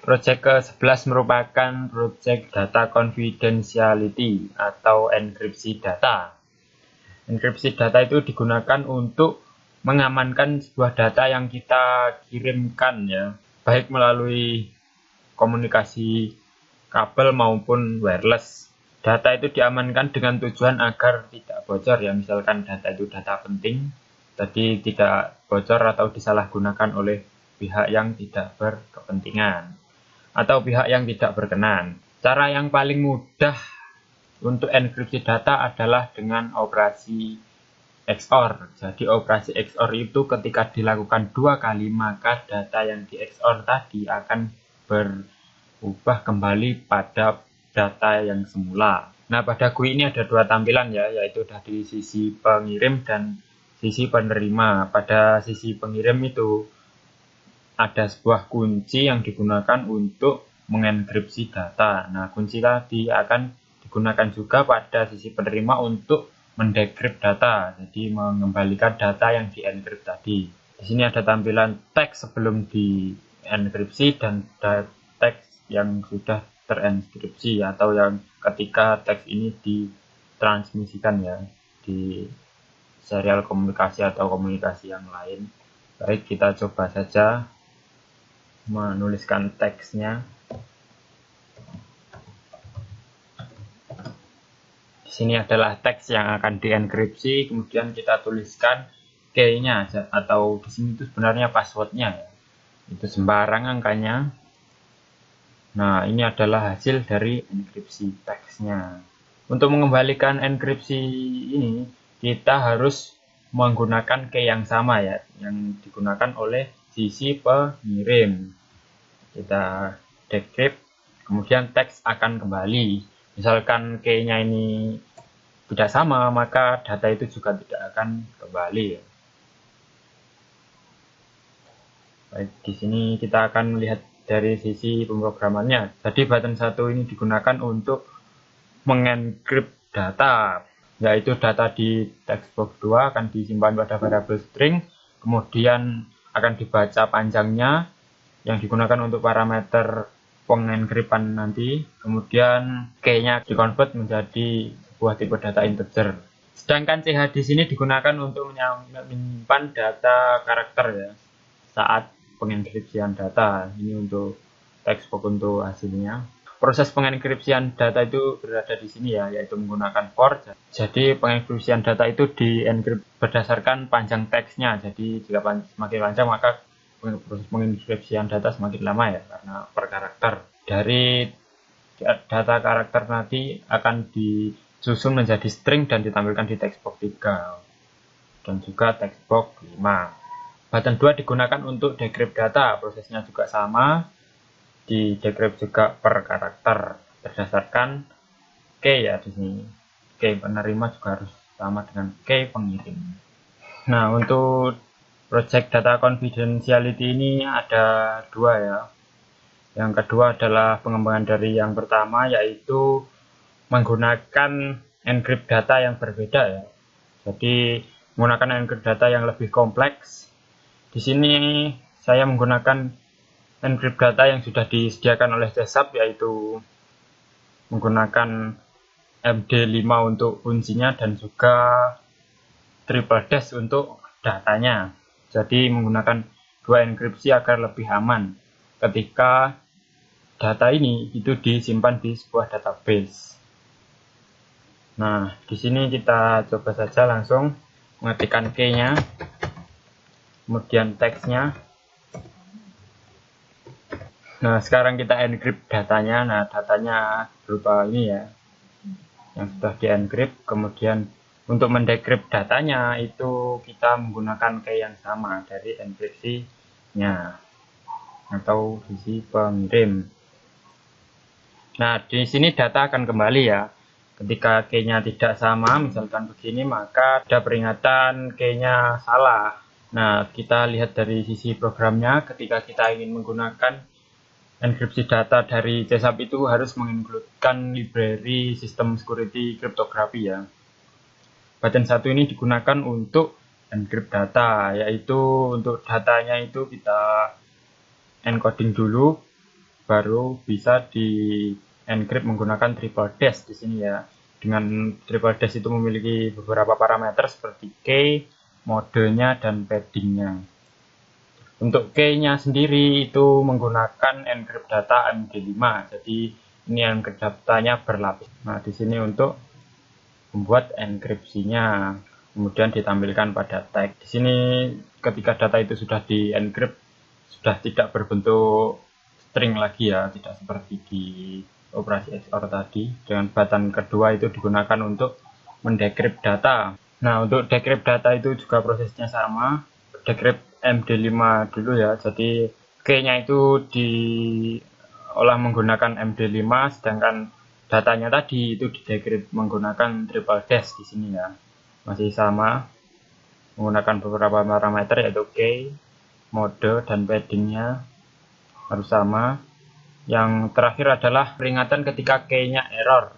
Project ke-11 merupakan project data confidentiality atau enkripsi data. Enkripsi data itu digunakan untuk mengamankan sebuah data yang kita kirimkan ya, baik melalui komunikasi kabel maupun wireless. Data itu diamankan dengan tujuan agar tidak bocor ya, misalkan data itu data penting, tadi tidak bocor atau disalahgunakan oleh pihak yang tidak berkepentingan atau pihak yang tidak berkenan. Cara yang paling mudah untuk enkripsi data adalah dengan operasi XOR. Jadi operasi XOR itu ketika dilakukan 2 kali, maka data yang di XOR tadi akan berubah kembali pada data yang semula. Nah, pada GUI ini ada 2 tampilan ya, yaitu dari sisi pengirim dan sisi penerima. Pada sisi pengirim itu ada sebuah kunci yang digunakan untuk mengenkripsi data. Nah, kunci tadi akan digunakan juga pada sisi penerima untuk mendekrip data, jadi mengembalikan data yang dienkrip tadi. Di sini ada tampilan teks sebelum dienkripsi dan teks yang sudah terenkripsi atau yang ketika teks ini ditransmisikan ya di serial komunikasi atau komunikasi yang lain. Baik, kita coba saja menuliskan teksnya. Di sini adalah teks yang akan dienkripsi, kemudian kita tuliskan key-nya atau di sini itu sebenarnya password-nya ya. Itu sembarang angkanya. Nah, ini adalah hasil dari enkripsi teksnya. Untuk mengembalikan enkripsi ini, kita harus menggunakan key yang sama ya, yang digunakan oleh sisi pengirim. Kita decrypt, kemudian teks akan kembali. Misalkan key-nya ini tidak sama, maka data itu juga tidak akan kembali. Baik, di sini kita akan melihat dari sisi pemrogramannya. Jadi button 1 ini digunakan untuk mengenkript data, yaitu data di textbox 2 akan disimpan pada variabel string, kemudian akan dibaca panjangnya yang digunakan untuk parameter pengenkripan nanti, kemudian key-nya dikonvert menjadi sebuah tipe data integer. Sedangkan CH di sini digunakan untuk menyimpan data karakter ya saat pengenkripsian data. Ini untuk textbox untuk hasilnya. Proses pengenkripsian data itu berada di sini ya, yaitu menggunakan for. Jadi pengenkripsian data itu dienkrip berdasarkan panjang teksnya. Jadi jika semakin panjang maka proses pengenkripsian data semakin lama ya, karena per karakter. Dari data karakter nanti akan disusun menjadi string dan ditampilkan di textbox 3 dan juga textbox 5. Button 2 digunakan untuk decrypt data, prosesnya juga sama, di decrypt juga per karakter berdasarkan key ya di sini. Key penerima juga harus sama dengan key pengirim. Nah, untuk project data confidentiality ini ada 2 ya. Yang kedua adalah pengembangan dari yang pertama, yaitu menggunakan encrypt data yang berbeda ya. Jadi menggunakan encrypt data yang lebih kompleks. Di sini saya menggunakan encrypt data yang sudah disediakan oleh CSAP, yaitu menggunakan MD5 untuk kuncinya dan juga triple dash untuk datanya. Jadi menggunakan 2 enkripsi agar lebih aman ketika data ini itu disimpan di sebuah database. Nah, di sini kita coba saja langsung mengetikkan key-nya, kemudian teksnya. Nah, sekarang kita encrypt datanya. Nah, datanya berupa ini ya, yang sudah di-encrypt. Kemudian untuk mendecrypt datanya itu kita menggunakan key yang sama dari enkripsinya atau sisi pengirim. Nah, di sini data akan kembali ya. Ketika key-nya tidak sama, misalkan begini, maka ada peringatan key-nya salah. Nah, kita lihat dari sisi programnya, ketika kita ingin menggunakan enkripsi data dari CSAP itu harus mengincludekan library sistem security cryptography ya. Button 1 ini digunakan untuk encrypt data, yaitu untuk datanya itu kita encoding dulu. baru bisa di encrypt menggunakan triple dash di sini ya. Dengan triple dash itu memiliki beberapa parameter seperti key, modenya, dan paddingnya. Untuk key-nya sendiri itu menggunakan encrypt data MD5. Jadi ini encrypt datanya berlapis. Nah, di sini untuk membuat enkripsinya, kemudian ditampilkan pada tag. Di sini ketika data itu sudah di encrypt, sudah tidak berbentuk string lagi ya, tidak seperti di operasi XOR tadi. Dengan button kedua itu digunakan untuk mendecrypt data. Nah, untuk decrypt data itu juga prosesnya sama. Decrypt MD5 dulu ya. Jadi key-nya itu diolah menggunakan MD5, sedangkan datanya tadi itu di-decrypt menggunakan triple dash di sini ya. Masih sama, menggunakan beberapa parameter yaitu key, mode, dan paddingnya harus sama. Yang terakhir adalah peringatan ketika key-nya error.